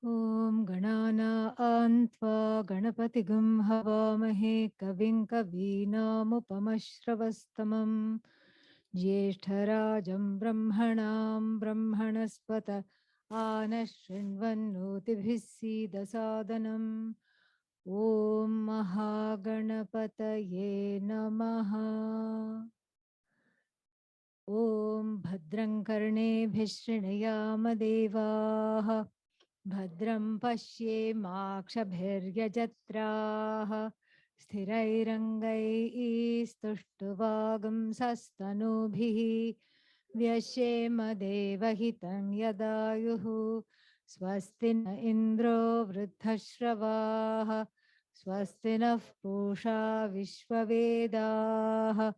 Om Ganana Antva Ganapatigam Havamahe Kavim Kavinamupamashravastamam Jyeshtarajam Brahmanam Brahmanaspata Anashrinvannotibhisi Dasadanam Om Mahaganapataye Namaha Om Bhadram Karnebhih Shrinayaama Devaah Bhadram Pashyemakshabhiryajatraah Sthirairangai Istuštuvagam Vyashema Devahitam Yadayuhu Swasti na Indro Vruddhashravah Swasti nः Pusha Vishvavedaः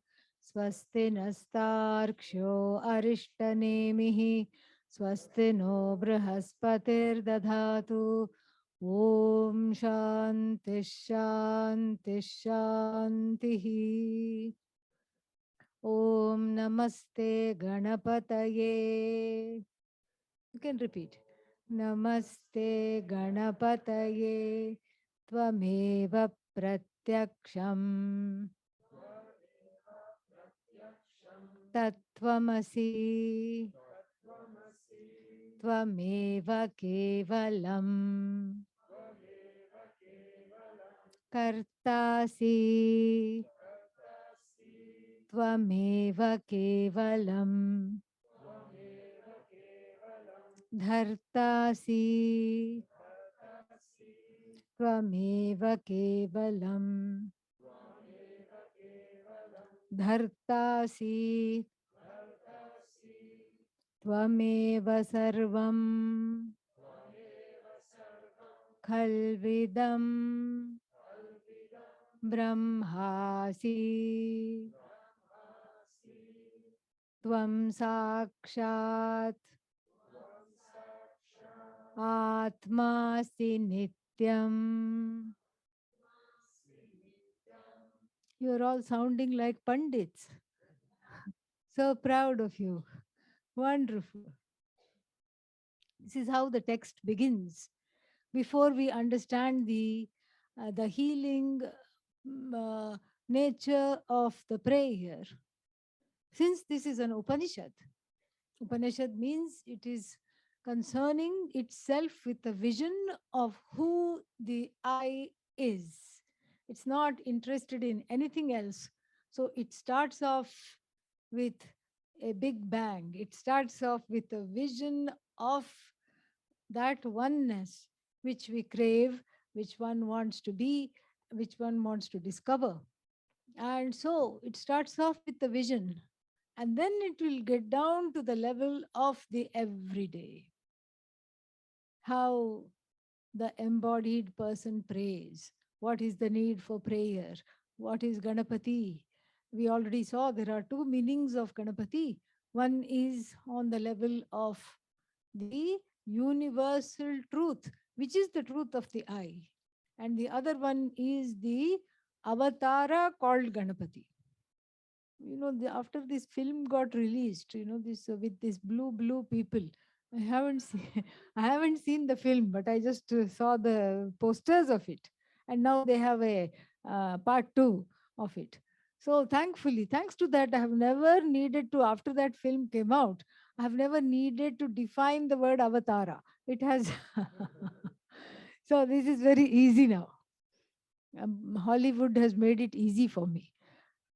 Swasti nastarksho Arishtanemiः Swasti no Brihaspatirdadhatu Om Shanti Shanti Shantihi Om Namaste Ganapataye. You can repeat. Namaste Ganapataye Tvameva Pratyaksham Tattvamasi Tvameva Kevalam Kartasi Tvameva Kevalam Dhartasi Tvameva Kevalam Dhartasi Tvameva Sarvam Khalvidam Brahmasi Tvam Sakshat Atmasi Nityam. You are all sounding like Pandits. So proud of you. Wonderful. This is how the text begins. Before we understand the healing nature of the prayer, since this is an Upanishad, Upanishad means it is concerning itself with the vision of who the I is. It's not interested in anything else. So it starts off with a big bang. It starts off with a vision of that oneness which we crave, which one wants to be, which one wants to discover. And so it starts off with the vision, and then it will get down to the level of the everyday. How the embodied person prays. What is the need for prayer? What is Ganapati? We already saw there are two meanings of Ganapati. One is on the level of the universal truth, which is the truth of the I. And the other one is the avatara called Ganapati. After this film got released, this with this blue people. I haven't seen, I haven't seen the film, but I just saw the posters of it, and now they have a part two of it. So thankfully, thanks to that, I have never needed to. After that film came out, I have never needed to define the word avatara. It has. So this is very easy now. Hollywood has made it easy for me.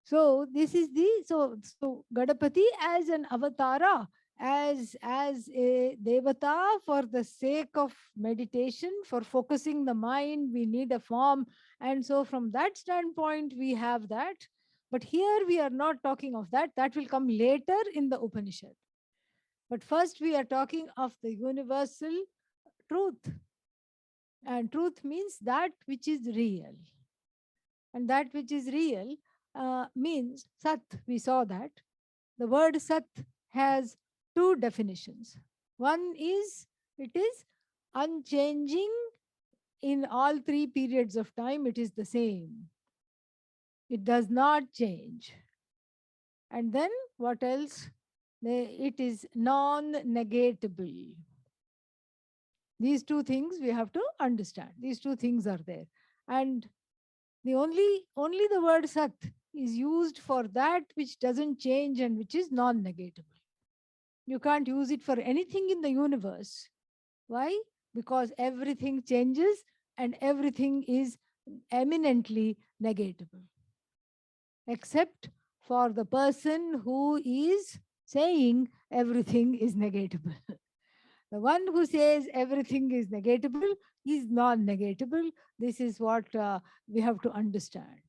So this is the so Gadapati as an avatara, as a devata for the sake of meditation, for focusing the mind, we need a form. And so from that standpoint, we have that. But here we are not talking of that. That will come later in the Upanishad. But first we are talking of the universal truth. And truth means that which is real. And that which is real means Sat. We saw that. The word Sat has two definitions. One is it is unchanging in all three periods of time, it is the same. It does not change. And then what else? It is non negatable. These two things we have to understand. These two things are there. And the only the word Sat is used for that which doesn't change and which is non-negatable. You can't use it for anything in the universe. Why? Because everything changes and everything is eminently negatable, except for the person who is saying everything is negatable. The one who says everything is negatable is non-negatable. This is what we have to understand.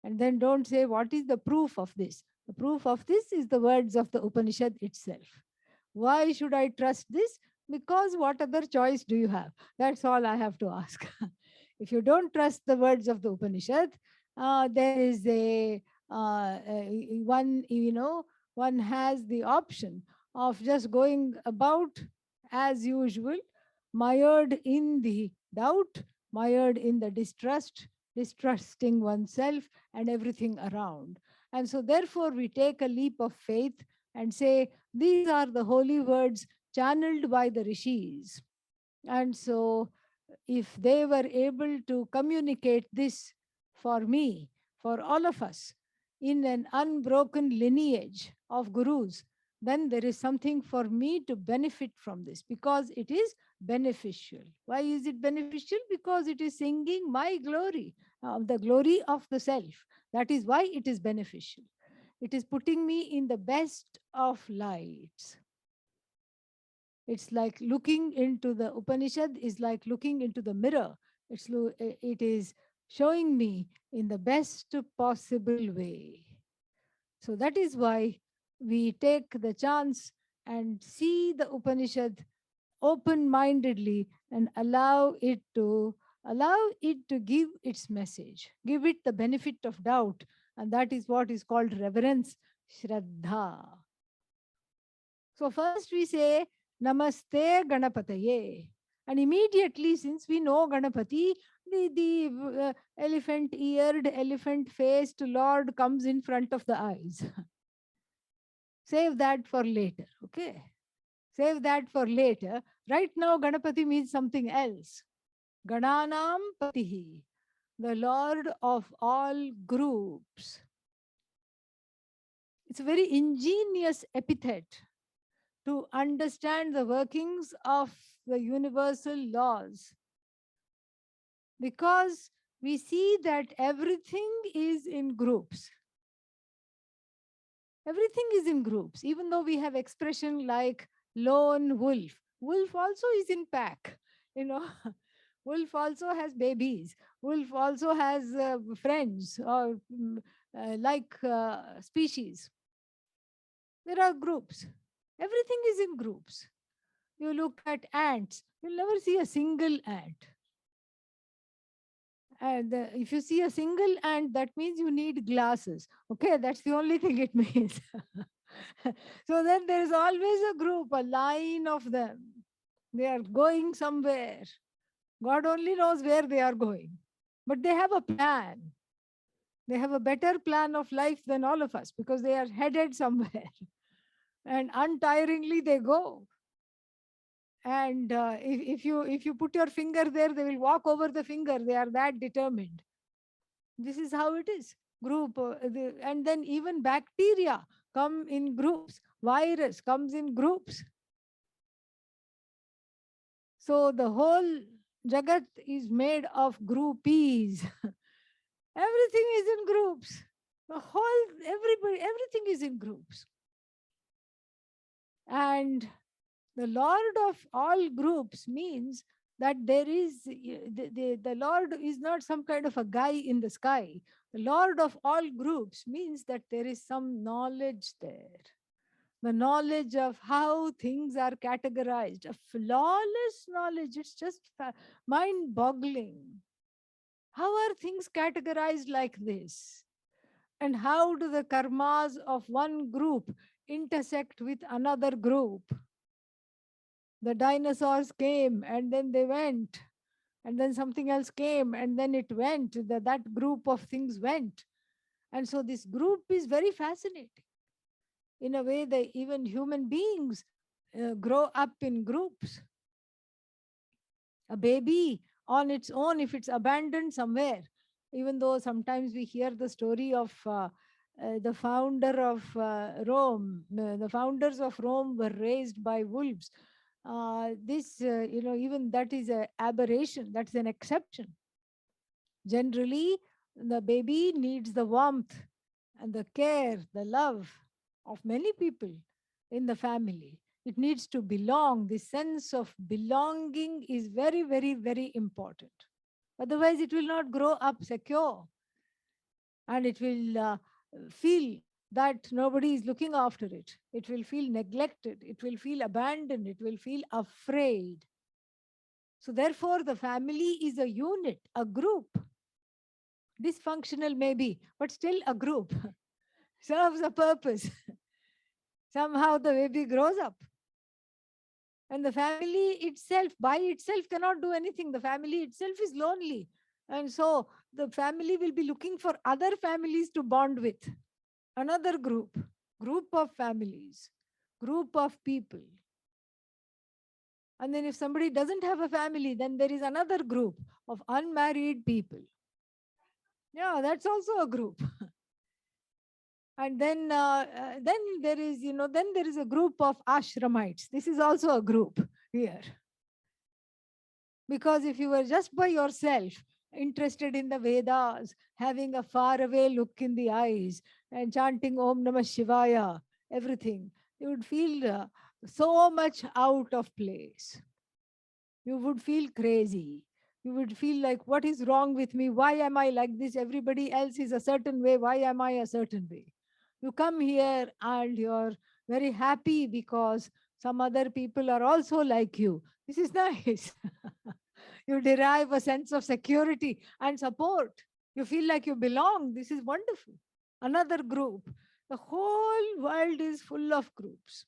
And then don't say, what is the proof of this? The proof of this is the words of the Upanishad itself. Why should I trust this? Because what other choice do you have? That's all I have to ask. If you don't trust the words of the Upanishad, there is one, one has the option of just going about as usual, mired in the doubt, mired in the distrust, distrusting oneself and everything around. And so, therefore, we take a leap of faith and say, these are the holy words channeled by the rishis. And so, if they were able to communicate this for me, for all of us, in an unbroken lineage of gurus, then there is something for me to benefit from this because it is beneficial. Why is it beneficial? Because it is singing my glory, the glory of the self. That is why it is beneficial. It is putting me in the best of lights. It's like looking into the Upanishad is like looking into the mirror. It is showing me in the best possible way. So that is why we take the chance and see the Upanishad open-mindedly and allow it to give its message, give it the benefit of doubt, and that is what is called reverence, Shraddha. So first we say Namaste Ganapataye. And immediately, since we know Ganapati, the elephant eared, elephant faced Lord comes in front of the eyes. Save that for later, okay? Save that for later. Right now, Ganapati means something else. Gananam Patihi, the Lord of all groups. It's a very ingenious epithet to understand the workings of the universal laws, because we see that everything is in groups. Everything is in groups, even though we have expression like lone wolf. Wolf also is in pack, you know. Wolf also has babies. Wolf also has friends or species. There are groups. Everything is in groups. You look at ants, you'll never see a single ant. And if you see a single ant, that means you need glasses. Okay, that's the only thing it means. So then there is always a group, a line of them. They are going somewhere. God only knows where they are going. But they have a plan. They have a better plan of life than all of us because they are headed somewhere. And untiringly they go. And if you put your finger there, they will walk over the finger. They are that determined. This is how it is. Group, and then even bacteria come in groups. Virus comes in groups. So the whole Jagat is made of groupies. Everything is in groups. Everything is in groups. And the Lord of all groups means that there is, the Lord is not some kind of a guy in the sky. The Lord of all groups means that there is some knowledge there. The knowledge of how things are categorized, a flawless knowledge. It's just mind boggling. How are things categorized like this? And how do the karmas of one group intersect with another group? The dinosaurs came and then they went, and then something else came and then it went. That group of things went. And so this group is very fascinating. In a way, that even human beings grow up in groups. A baby on its own, if it's abandoned somewhere, even though sometimes we hear the story of the founder of Rome, the founders of Rome were raised by wolves. Even that is an aberration, that's an exception. Generally, the baby needs the warmth and the care, the love of many people in the family. It needs to belong. The sense of belonging is very, very, very important. Otherwise, it will not grow up secure, and it will feel that nobody is looking after it. It will feel neglected. It will feel abandoned. It will feel afraid. So, therefore, the family is a unit, a group. Dysfunctional maybe, but still a group. Serves a purpose. Somehow the baby grows up. And the family itself, by itself, cannot do anything. The family itself is lonely. And so the family will be looking for other families to bond with. Another group of families, group of people. And then if somebody doesn't have a family, then there is another group of unmarried people. Yeah, that's also a group. And then there is, then there is a group of ashramites. This is also a group here. Because if you were just by yourself, interested in the Vedas, having a faraway look in the eyes, and chanting Om Namah Shivaya, everything, you would feel so much out of place. You would feel crazy. You would feel like, what is wrong with me? Why am I like this? Everybody else is a certain way. Why am I a certain way? You come here and you're very happy because some other people are also like you. This is nice. You derive a sense of security and support. You feel like you belong. This is wonderful. Another group. The whole world is full of groups.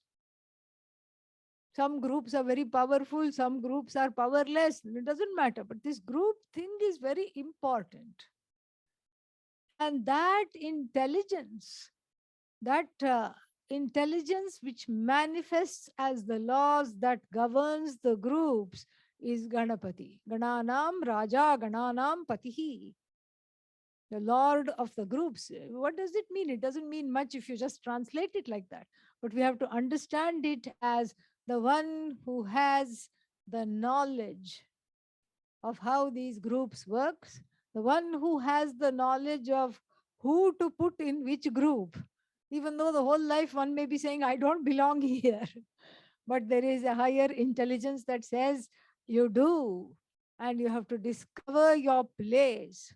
Some groups are very powerful, some groups are powerless. It doesn't matter. But this group thing is very important. And that intelligence which manifests as the laws that governs the groups is Ganapati. Gananam Raja Gananam Patihi. The Lord of the groups. What does it mean? It doesn't mean much if you just translate it like that. But we have to understand it as the one who has the knowledge of how these groups works, the one who has the knowledge of who to put in which group. Even though the whole life one may be saying, I don't belong here. But there is a higher intelligence that says you do. And you have to discover your place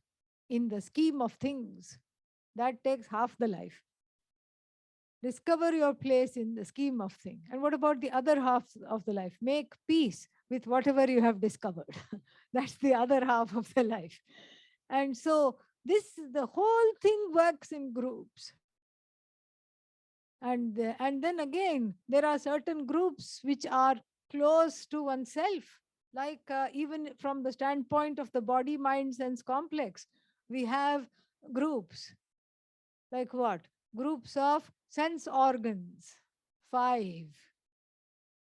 in the scheme of things. That takes half the life. Discover your place in the scheme of things. And what about the other half of the life? Make peace with whatever you have discovered. That's the other half of the life. And so the whole thing works in groups. And then again, there are certain groups which are close to oneself, like even from the standpoint of the body, mind, sense complex, we have groups. Like what? Groups of sense organs, 5.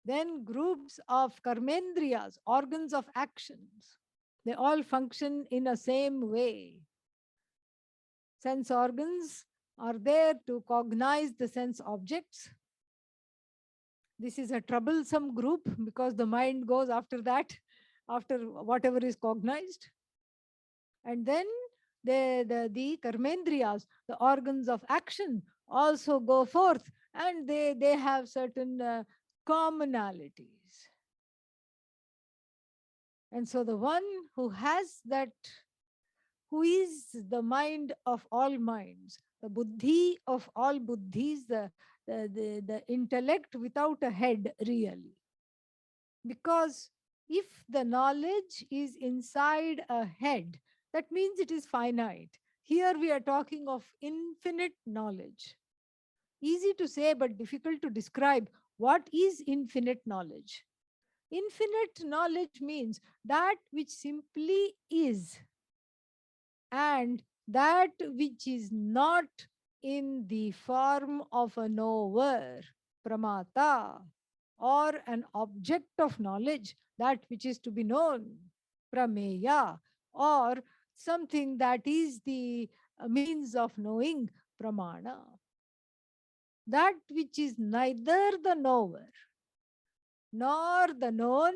Then groups of karmendriyas, organs of actions. They all function in a same way. Sense organs are there to cognize the sense objects. This is a troublesome group because the mind goes after that, after whatever is cognized. And then the karmendriyas, the organs of action, also go forth, and they have certain commonalities. And so the one who has that, who is the mind of all minds, the buddhi of all buddhis, the intellect without a head, really. Because if the knowledge is inside a head, that means it is finite. Here we are talking of infinite knowledge. Easy to say, but difficult to describe. What is infinite knowledge? Infinite knowledge means that which simply is, and that which is not in the form of a knower, pramata. or an object of knowledge, that which is to be known, prameya, or something that is the means of knowing, pramana. That which is neither the knower, nor the known,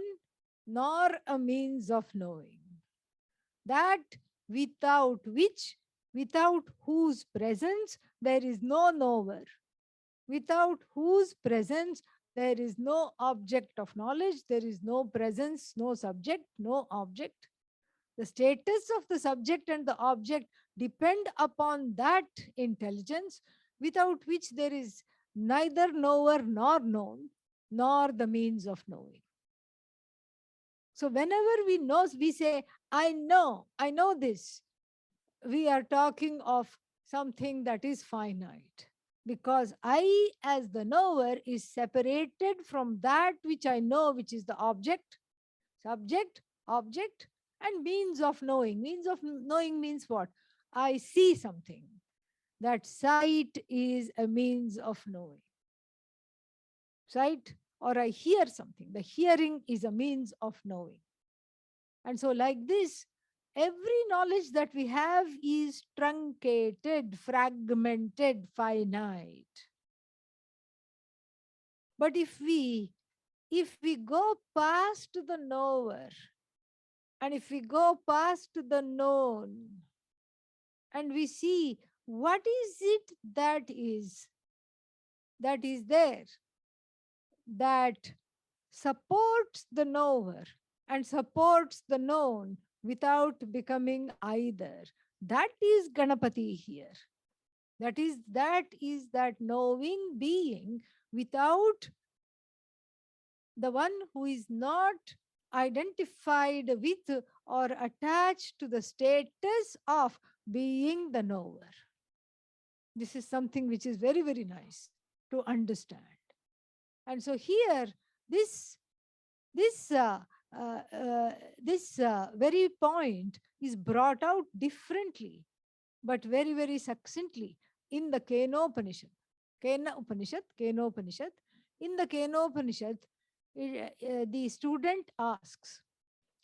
nor a means of knowing. That without which, without whose presence there is no knower, without whose presence there is no object of knowledge, there is no presence, no subject, no object. The status of the subject and the object depend upon that intelligence, without which there is neither knower nor known, nor the means of knowing. So whenever we know, we say, I know this. We are talking of something that is finite. Because I, as the knower, is separated from that which I know, which is the object, subject, object, and means of knowing. Means of knowing means what? I see something. That sight is a means of knowing. Sight, or I hear something. The hearing is a means of knowing. And so, like this, every knowledge that we have is truncated, fragmented, finite. But if we go past the knower, and if we go past the known, and we see what is it that is there, that supports the knower and supports the known without becoming either. That is Ganapati here. That is that knowing being without the one who is not identified with or attached to the status of being the knower. This is something which is very, very nice to understand. And so here, this this uh, very point is brought out differently, but very, very succinctly in the Kenopanishad. Kenopanishad. In the Kenopanishad, the student asks,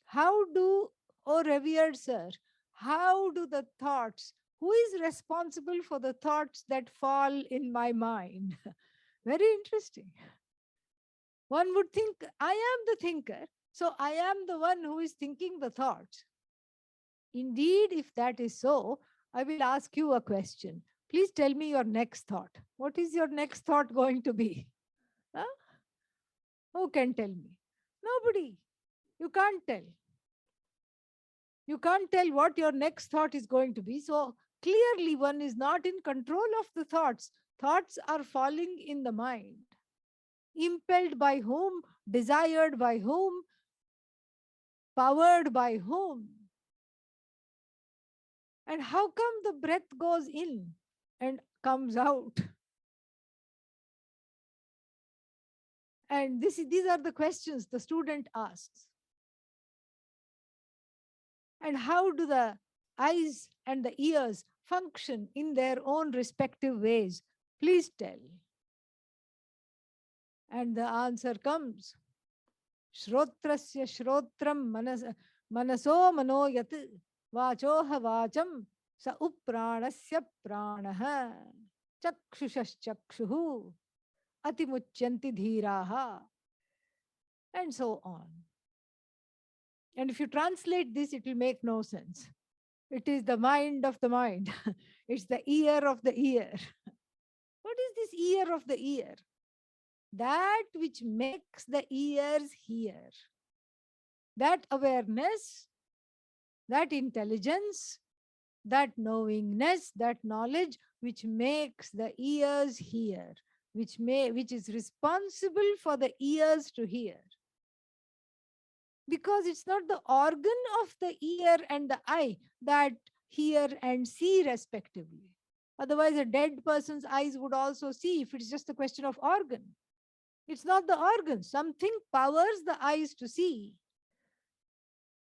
how do, oh revered sir, how do the thoughts, who is responsible for the thoughts that fall in my mind? Very interesting. One would think, I am the thinker, so I am the one who is thinking the thoughts. Indeed, if that is so, I will ask you a question. Please tell me your next thought. What is your next thought going to be? Huh? Who can tell me? Nobody. You can't tell. You can't tell what your next thought is going to be. So clearly, one is not in control of the thoughts. Thoughts are falling in the mind. Impelled by whom? Desired by whom? Powered by whom? And how come the breath goes in and comes out? And these are the questions the student asks. And how do the eyes and the ears function in their own respective ways? Please tell. And the answer comes. Shrotrasya shrotram manaso manoyat vachoha vacham sa upranasya pranaha chakshushachakshuhu atimucyanti dhiraha, and so on. And if you translate this, it will make no sense. It is the mind of the mind. It's the ear of the ear. What is this ear of the ear? That which makes the ears hear. That awareness, that intelligence, that knowingness, that knowledge which makes the ears hear, which is responsible for the ears to hear. Because it's not the organ of the ear and the eye that hear and see respectively. Otherwise, a dead person's eyes would also see if it's just a question of organ. It's not the organ. Something powers the eyes to see.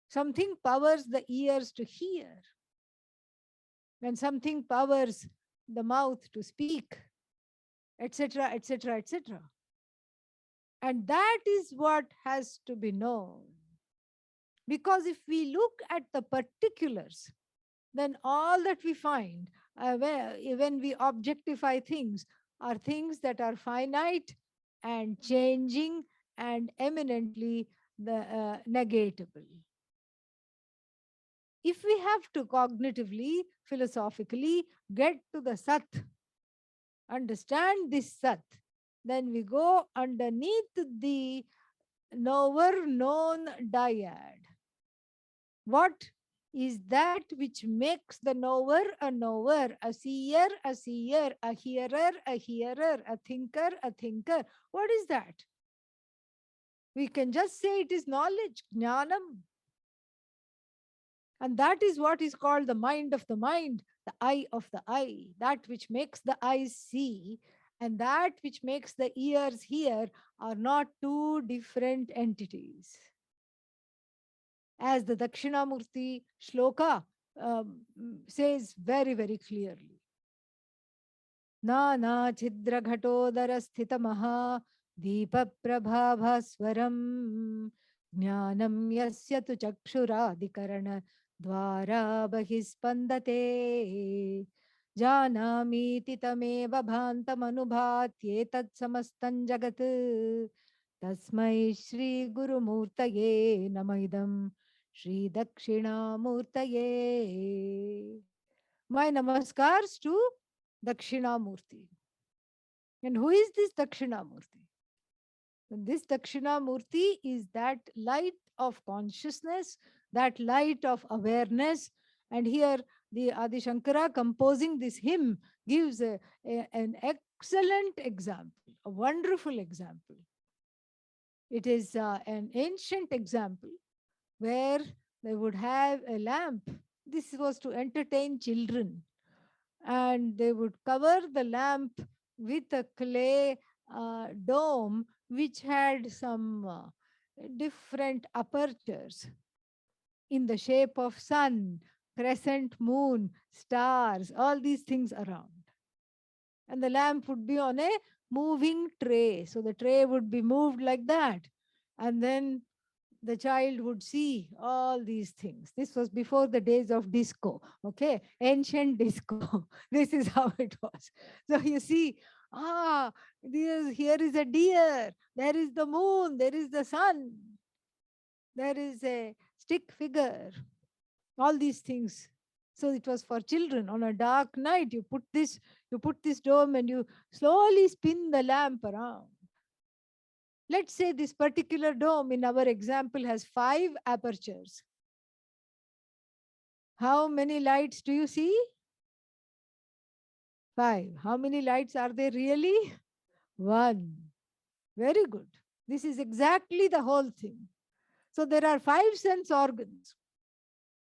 Something powers the ears to hear. And something powers the mouth to speak, etc., etc., etc. And that is what has to be known. Because if we look at the particulars, then all that we find when we objectify things are things that are finite and changing and eminently negatable. If we have to cognitively, philosophically get to the Sat, understand this Sat, then we go underneath the knower known dyad. What is that which makes the knower, a seer, a seer, a hearer, a thinker, a thinker? What is that? We can just say it is knowledge, jnanam. And that is what is called the mind of the mind, the eye of the eye, that which makes the eyes see and that which makes the ears hear are not two different entities. As the Dakshinamurti shloka says very, very clearly. Nana chidra ghatodara sthita maha deepa prabhavaswaram jnanam yasya tu chakshuradhikarana dvara bahispandate janamiti tameva bhantamanubhatyetat samastan jagat tasmai Shri Guru Murtaye Namaidam Shri Dakshinamurtaye. My namaskars to Dakshinamurti. And who is this Dakshinamurti? This Dakshinamurti is that light of consciousness, that light of awareness. And here the Adi Shankara composing this hymn gives an excellent example, a wonderful example. It is an ancient example where they would have a lamp. This was to entertain children. And they would cover the lamp with a clay dome which had some different apertures in the shape of sun, crescent moon, stars, all these things around. And the lamp would be on a moving tray. So the tray would be moved like that. And then the child would see all these things. This was before the days of disco, okay? Ancient disco. This is how it was. So you see, here is a deer, there is the moon, there is the sun, there is a stick figure, all these things. So it was for children. On a dark night, you put this dome and you slowly spin the lamp around. Let's say this particular dome in our example has 5 apertures. How many lights do you see? 5. How many lights are there really? 1. Very good. This is exactly the whole thing. So there are 5 sense organs.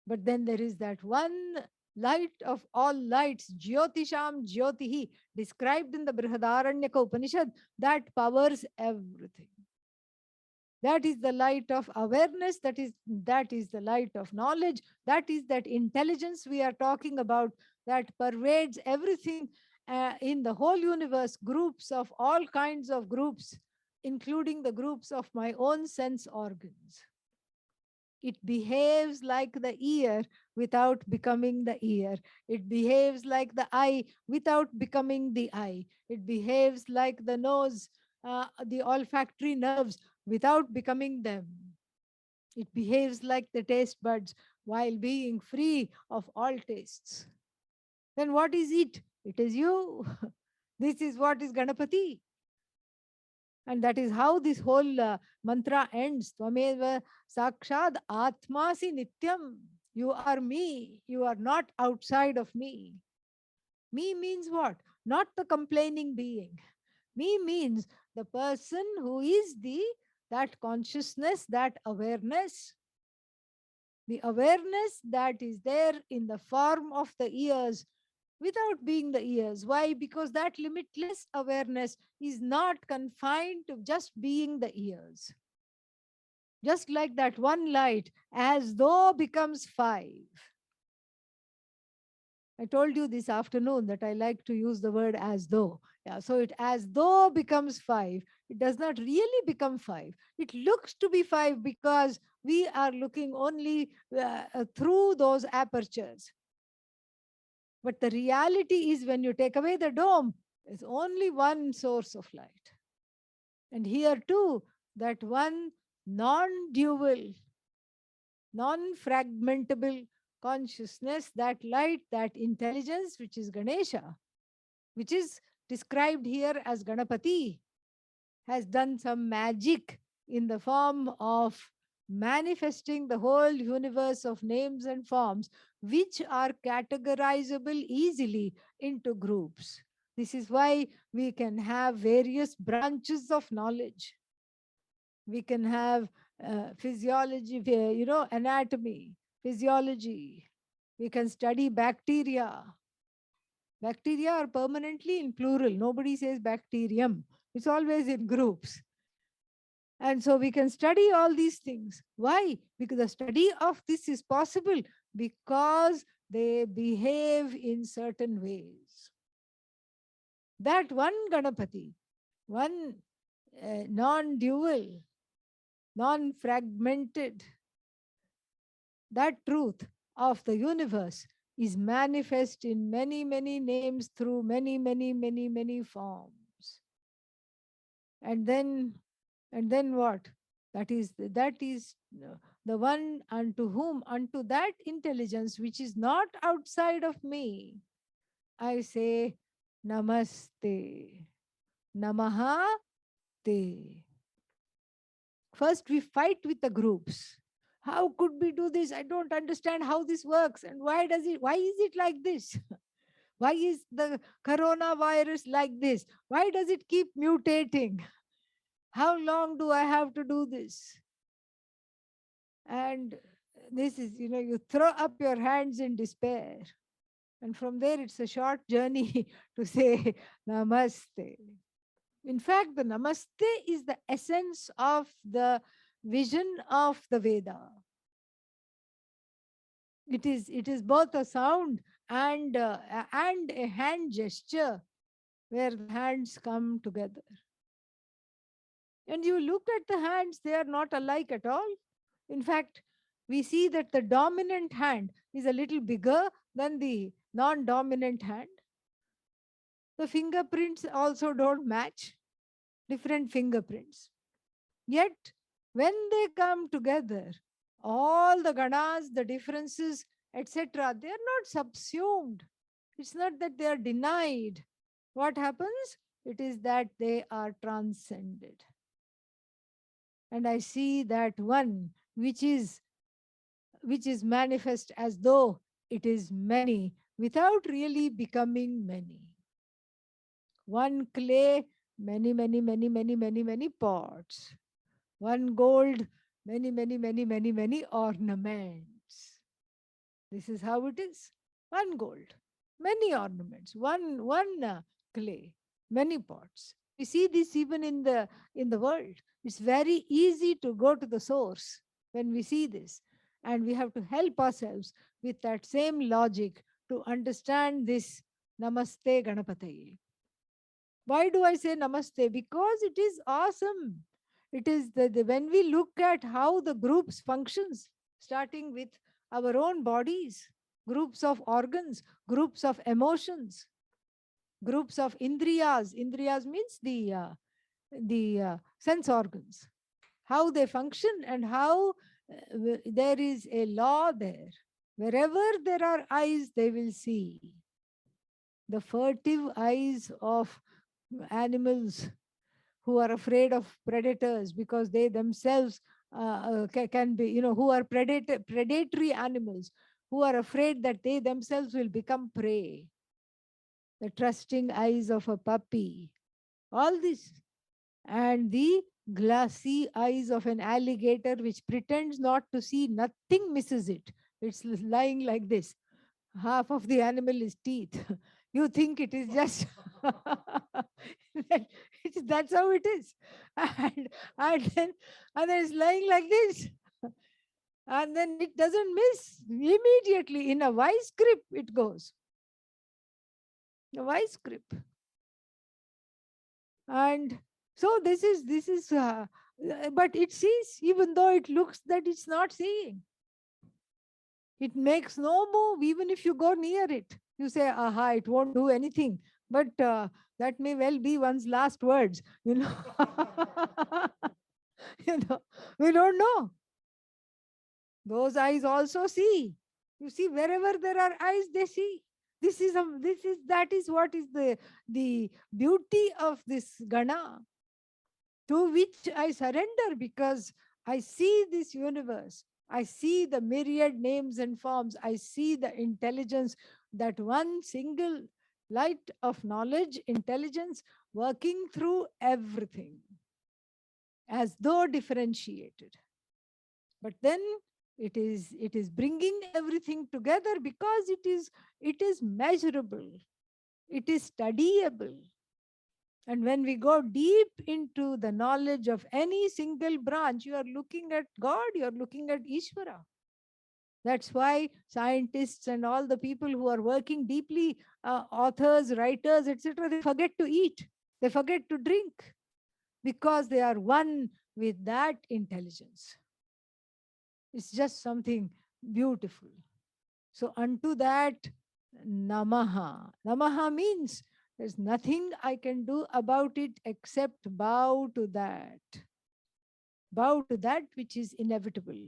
But then there is that one light of all lights, Jyotisham Jyotihi, described in the Brihadaranyaka Upanishad, that powers everything. That is the light of awareness. That is the light of knowledge. That is that intelligence we are talking about that pervades everything in the whole universe, groups of all kinds of groups, including the groups of my own sense organs. It behaves like the ear without becoming the ear. It behaves like the eye without becoming the eye. It behaves like the nose, the olfactory nerves without becoming them. It behaves like the taste buds while being free of all tastes. Then what is it? It is you. This is what is Ganapati. And that is how this whole mantra ends. Tvameva sakshad atmasi nityam. You are me. You are not outside of me. Me means what? Not the complaining being. Me means the person who is that consciousness, that awareness. The awareness that is there in the form of the ears without being the ears. Why? Because that limitless awareness is not confined to just being the ears. Just like that one light, as though becomes 5. I told you this afternoon that I like to use the word as though. Yeah, so it as though becomes five. It does not really become five. It looks to be five because we are looking only through those apertures. But the reality is, when you take away the dome, there's only one source of light. And here too, that one non dual, non fragmentable consciousness, that light, that intelligence, which is Ganesha, which is described here as Ganapati, has done some magic in the form of manifesting the whole universe of names and forms, which are categorizable easily into groups. This is why we can have various branches of knowledge. We can have physiology, anatomy, physiology. We can study bacteria. Bacteria are permanently in plural. Nobody says bacterium. It's always in groups. And so we can study all these things. Why? Because the study of this is possible because they behave in certain ways. That one Ganapati, one non dual, non fragmented, that truth of the universe is manifest in many, many names through many, many, many, many forms. And then what? That is the one unto whom, unto that intelligence which is not outside of me, I say namaste, namaha te. First, we fight with the groups. How could we do this? I don't understand how this works. And why is it like this? Why is the coronavirus like this? Why does it keep mutating? How long do I have to do this? And this is, you throw up your hands in despair. And from there, it's a short journey to say namaste. In fact, the namaste is the essence of the vision of the Veda. It is both a sound and a hand gesture where the hands come together. And you look at the hands, they are not alike at all. In fact, we see that the dominant hand is a little bigger than the non dominant hand. The fingerprints also don't match, different fingerprints. Yet, when they come together, all the ganas, the differences, etc., they are not subsumed. It's not that they are denied. What happens? It is that they are transcended. And I see that one which is manifest as though it is many without really becoming many. One clay, many, many, many, many, many, many pots. One gold, many, many, many, many, many ornaments. This is how it is. One gold, many ornaments. One clay, many pots. We see this even in the world. It's very easy to go to the source when we see this, and we have to help ourselves with that same logic to understand this Namaste Ganapataye. Why do I say namaste? Because it is awesome. It is when we look at how the groups functions, starting with our own bodies, groups of organs, groups of emotions, groups of indriyas. Indriyas means the sense organs, how they function and how there is a law there. Wherever there are eyes, they will see. The furtive eyes of animals who are afraid of predators because they themselves can be, who are predatory animals, who are afraid that they themselves will become prey. The trusting eyes of a puppy, all this, and the glassy eyes of an alligator which pretends not to see, nothing misses it. It's lying like this. Half of the animal is teeth. You think it is just that's how it is. And then it's lying like this. And then it doesn't miss. Immediately in a vice grip it goes. a vice grip. And so but it sees, even though it looks that it's not seeing. It makes no move, even if you go near it. You say, aha, it won't do anything. But that may well be one's last words, you know. You know, we don't know. Those eyes also see. You see, wherever there are eyes, they see. That is what is the beauty of this gaṇa, to which I surrender, because I see this universe. I see the myriad names and forms. I see the intelligence, that one single light of knowledge, intelligence working through everything as though differentiated. But then it is bringing everything together, because it is measurable, it is studyable. And when we go deep into the knowledge of any single branch, you are looking at God, you are looking at Ishvara. That's why scientists and all the people who are working deeply, authors, writers, etc., they forget to eat, they forget to drink, because they are one with that intelligence. It's just something beautiful. So, unto that, Namaha. Namaha means there's nothing I can do about it except bow to that. Bow to that which is inevitable.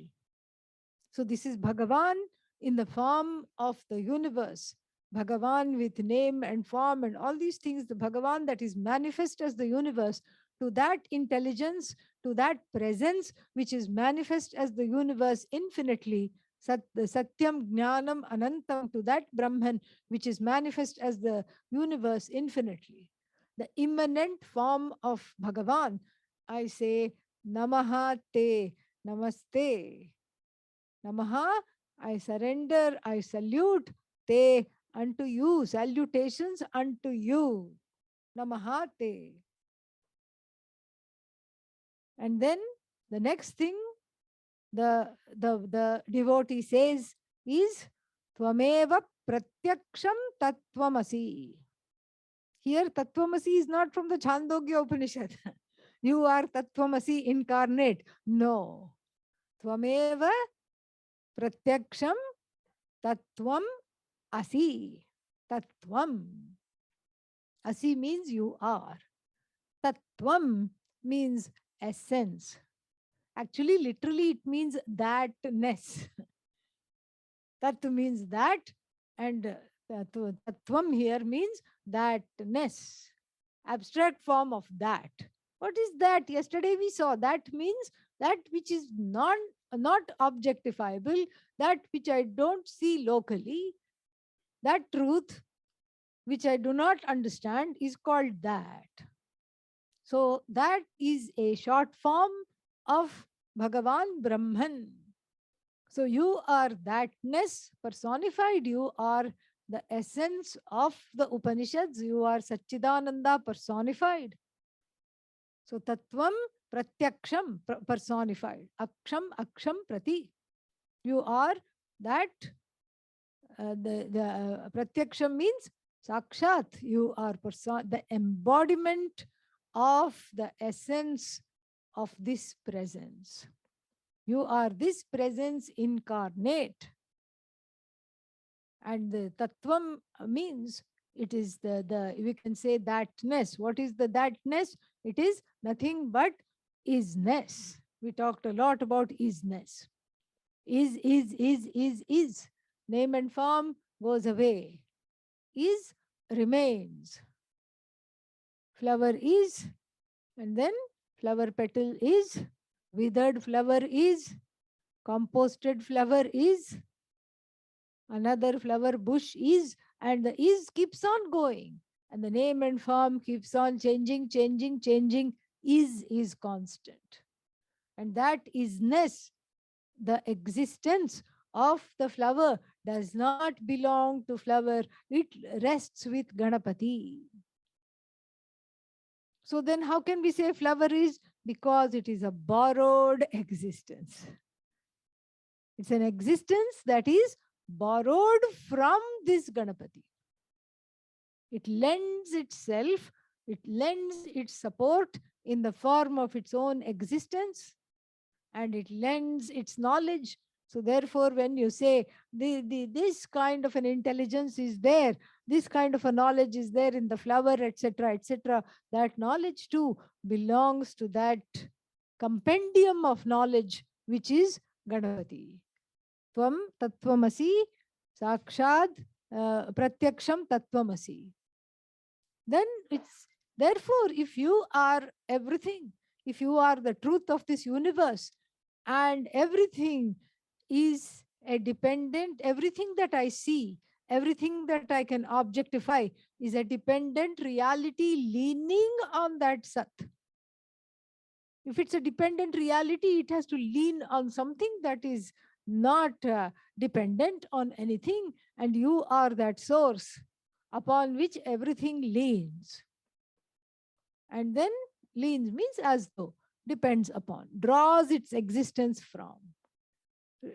So, this is Bhagavan in the form of the universe. Bhagavan with name and form and all these things, the Bhagavan that is manifest as the universe, to that intelligence, to that presence which is manifest as the universe infinitely, Satyam Jnanam Anantam, to that Brahman which is manifest as the universe infinitely. The imminent form of Bhagavan, I say Namaha Te, Namaste. Namaha, I surrender, I salute Te, unto you, salutations unto you. Namaha Te. And then the next thing the devotee says is Tvameva Pratyaksham Tattvamasi. Here Tattvamasi is not from the Chandogya Upanishad. You are Tattvamasi incarnate. No. Tvameva Pratyaksham Tattvam Asi. Tattvam. Asi means you are. Tattvam means essence. Actually, literally, it means thatness. Tat means that, and tattvam here means thatness. Abstract form of that. What is that? Yesterday we saw that means that which is not objectifiable, that which I don't see locally, that truth which I do not understand is called that. So that is a short form of Bhagavan Brahman. So you are thatness personified, you are the essence of the Upanishads, you are Satchidananda personified. So Tattvam Pratyaksham personified. Aksham Prati. You are that. The Pratyaksham means Sakshat. You are the embodiment of the essence of this presence. You are this presence incarnate. And the Tattvam means it is we can say thatness. What is the thatness? It is nothing but isness. We talked a lot about isness. Is. Name and form goes away. Is remains. Flower is, and then flower petal is, withered flower is, composted flower is, another flower bush is, and the is keeps on going. And the name and form keeps on changing. Is constant. And that isness, the existence of the flower, does not belong to flower. It rests with Ganapati. So then how can we say flower is? Because it is a borrowed existence. It's an existence that is borrowed from this Ganapati. It lends itself, it lends its support in the form of its own existence, and it lends its knowledge. So therefore, when you say this kind of an intelligence is there, this kind of a knowledge is there in the flower, etc., etc., that knowledge too belongs to that compendium of knowledge which is Ganapati. Tvam tattvamasi sakshad pratyaksham tattvamasi. Then it's therefore, if you are everything, if you are the truth of this universe, and everything is a dependent, everything that I see, everything that I can objectify is a dependent reality leaning on that Sat. If it's a dependent reality, it has to lean on something that is not dependent on anything, and you are that source upon which everything leans. And then leans means as though, depends upon, draws its existence from,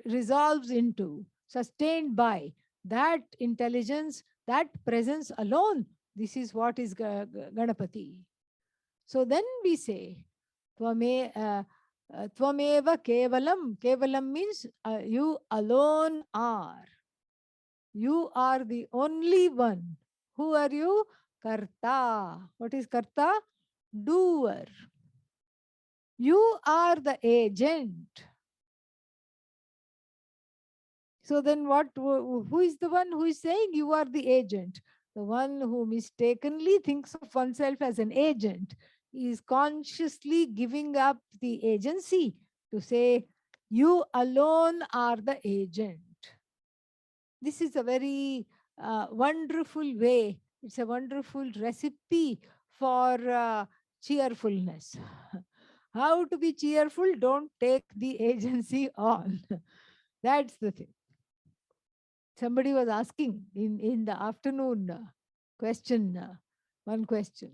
resolves into, sustained by that intelligence, that presence alone. This is what is Ganapati. So then we say, Tvameva Kevalam. Kevalam means you alone are. You are the only one. Who are you? Karta. What is Karta? Doer. You are the agent. So then who is the one who is saying you are the agent? The one who mistakenly thinks of oneself as an agent is consciously giving up the agency to say, you alone are the agent. This is a very wonderful way. It's a wonderful recipe for cheerfulness. How to be cheerful? Don't take the agency on. That's the thing. Somebody was asking in the afternoon question, one question,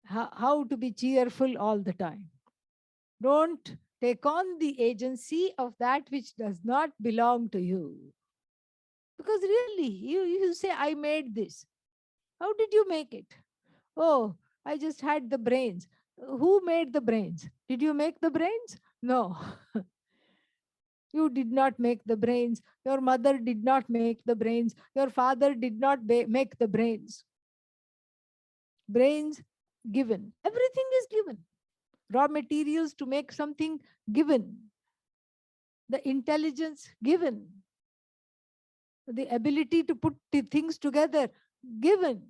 how to be cheerful all the time. Don't take on the agency of that which does not belong to you. Because really, you say, I made this. How did you make it? Oh, I just had the brains. Who made the brains? Did you make the brains? No. You did not make the brains. Your mother did not make the brains. Your father did not make the brains. Brains given. Everything is given. Raw materials to make something given. The intelligence given. The ability to put the things together given.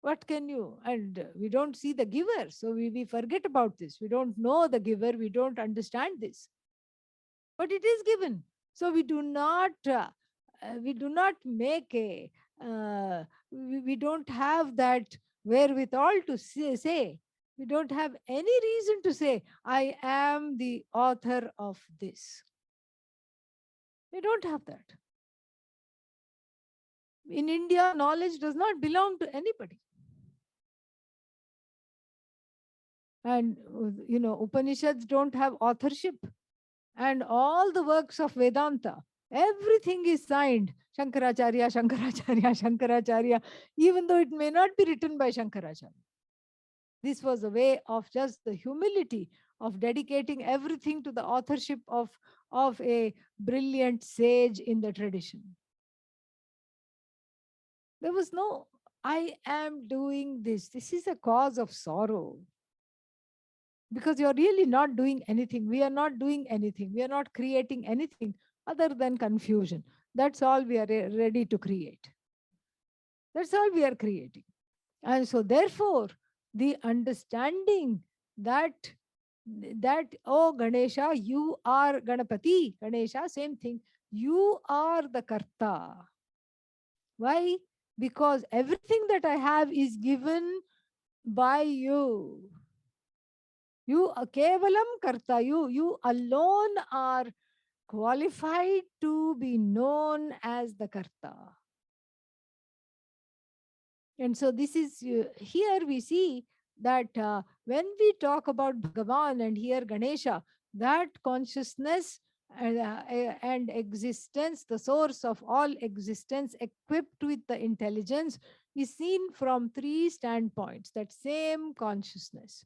What can you? And we don't see the giver. So we forget about this. We don't know the giver. We don't understand this. But it is given. So we do not make a, we don't have that wherewithal to say, we don't have any reason to say, I am the author of this. We don't have that. In India, knowledge does not belong to anybody. And, Upanishads don't have authorship. And all the works of Vedanta, everything is signed Shankaracharya, Shankaracharya, Shankaracharya, even though it may not be written by Shankaracharya. This was a way of just the humility of dedicating everything to the authorship of a brilliant sage in the tradition. There was no, I am doing this. This is a cause of sorrow. Because you're really not doing anything. We are not doing anything. We are not creating anything other than confusion. That's all we are ready to create. That's all we are creating. And so therefore, the understanding that, oh Ganesha, you are Ganapati. Ganesha, same thing. You are the Karta. Why? Because everything that I have is given by you. You kevalam karta, you alone are qualified to be known as the karta. And so this is, here we see that when we talk about Bhagavan and here Ganesha, that consciousness and existence, the source of all existence, equipped with the intelligence is seen from three standpoints, that same consciousness.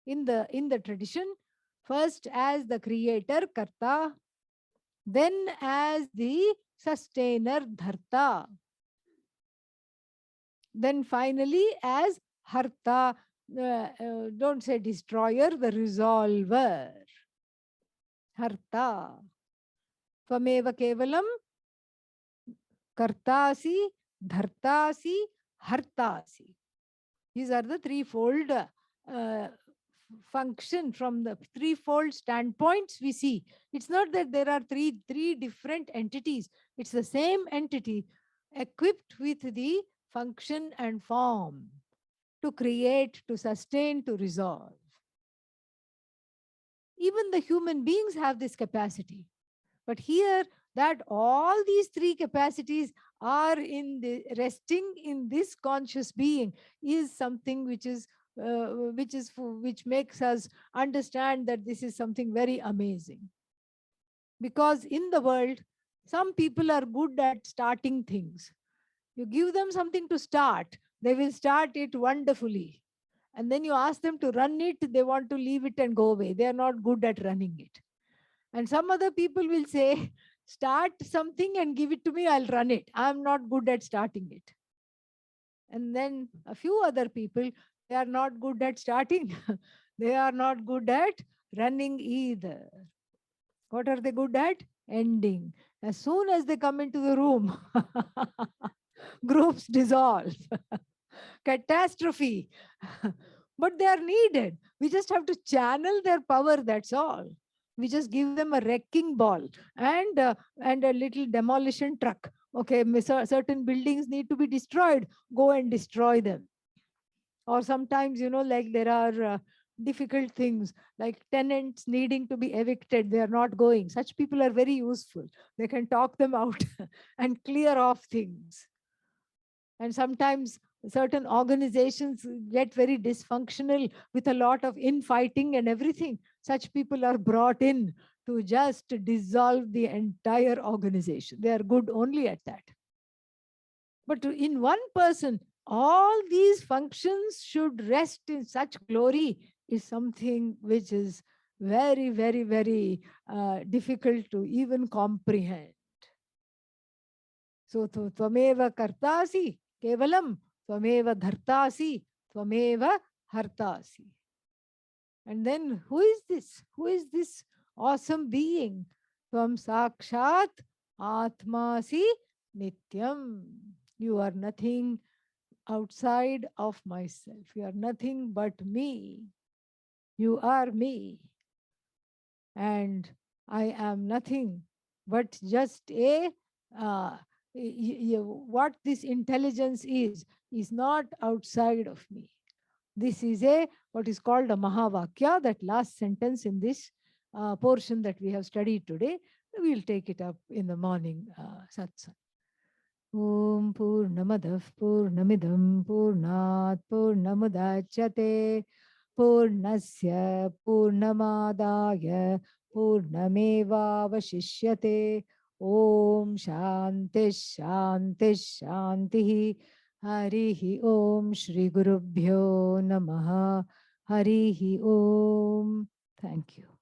In the tradition, first as the creator, karta, then as the sustainer, dharta, then finally as harta, don't say destroyer, the resolver, harta. Tvameva kevalam kartasi, dhartasi, hartasi. These are the threefold function. From the threefold standpoints we see. It's not that there are three different entities. It's the same entity equipped with the function and form to create, to sustain, to resolve. Even the human beings have this capacity. But here, that all these three capacities are resting in this conscious being is something which makes us understand that this is something very amazing. Because in the world, some people are good at starting things. You give them something to start, they will start it wonderfully. And then you ask them to run it, they want to leave it and go away. They are not good at running it. And some other people will say, start something and give it to me, I'll run it. I'm not good at starting it. And then a few other people, they are not good at starting. They are not good at running either. What are they good at? Ending. As soon as they come into the room, groups dissolve. Catastrophe. But they are needed. We just have to channel their power, that's all. We just give them a wrecking ball and a little demolition truck. Okay, certain buildings need to be destroyed. Go and destroy them. Or sometimes, like there are difficult things like tenants needing to be evicted. They are not going. Such people are very useful. They can talk them out and clear off things. And sometimes certain organizations get very dysfunctional with a lot of infighting and everything. Such people are brought in to just dissolve the entire organization. They are good only at that. But in one person, all these functions should rest in such glory is something which is very, very, very difficult to even comprehend. So, tvameva kartasi, kevalam, tvameva dhartasi, tvameva hartasi. And then who is this? Who is this awesome being? Tvam sakshat atmasi nityam. You are nothing outside of myself. You are nothing but me. You are me. And I am nothing but just what this intelligence is not outside of me. This is what is called a Mahavakya, that last sentence in this portion that we have studied today. We'll take it up in the morning satsang. Om Purnamadah Purnamidam Purnat Purnamudachyate Purnasya Purnamadaya Purnamevavashishyate. Om Shanti Shanti Shanti. Harihi Om Shri Gurubhyo Namaha. Harihi Om. Thank you.